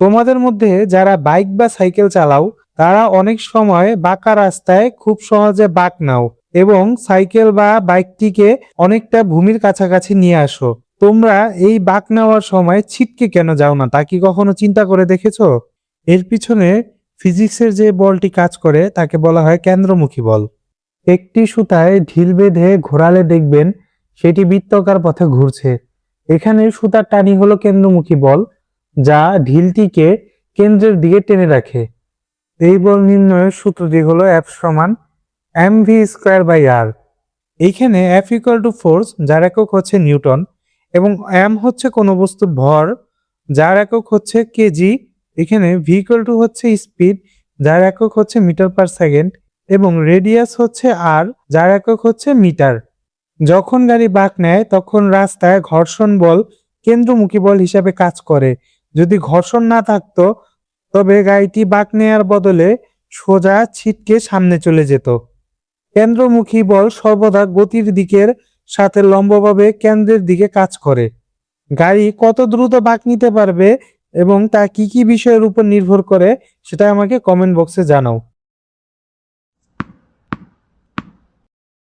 তোমাদের মধ্যে যারা বাইক বা সাইকেল চালাও তারা অনেক সময় বাঁকা রাস্তায় খুব সহজে বাঁক নাও এবং সাইকেল বা বাইকটিকে অনেকটা ভূমির কাছাকাছি নিয়ে আসো। তোমরা এই বাঁক নেওয়ার সময় ছিটকে কেন যাও না তা কি কখনো চিন্তা করে দেখেছো? এর পিছনে ফিজিক্সের যে বলটি কাজ করে তাকে বলা হয় কেন্দ্রমুখী বল। একটি সুতায় ঢিল বেঁধে ঘোরালে দেখবেন সেটি বৃত্তাকার পথে ঘুরছে। এখানে সুতার টানি হলো কেন্দ্রমুখী বল, যা ঢিলটিকে কেন্দ্রের দিকে টেনে রাখে। এই বল নির্ণয়ের সূত্রটি হলো F সমান mv²/r। এইখানে F ইকুয়াল টু ফোর্স, যার একক হচ্ছে নিউটন, এবং m হচ্ছে কোনো বস্তুর ভর, যার একক হচ্ছে কেজি। এখানে v ইকুয়াল টু হচ্ছে স্পিড, যার একক হচ্ছে মিটার পার সেকেন্ড, এবং রেডিয়াস হচ্ছে r, যার একক হচ্ছে মিটার। যখন গাড়ি বাঁক নেয় তখন রাস্তায় ঘর্ষণ বল কেন্দ্রমুখী বল হিসাবে কাজ করে। যদি ঘর্ষণ না থাকতো তবে গাড়িটি বাঁক নেয়ার বদলে সোজা ছিটকে সামনে চলে যেত। কেন্দ্রমুখী বল সর্বদা গতির দিকের সাথে লম্বভাবে কেন্দ্রের দিকে কাজ করে। গাড়ি কত দ্রুত বাঁক নিতে পারবে এবং তা কি কি বিষয়ের উপর নির্ভর করে সেটা আমাকে কমেন্ট বক্সে জানাও।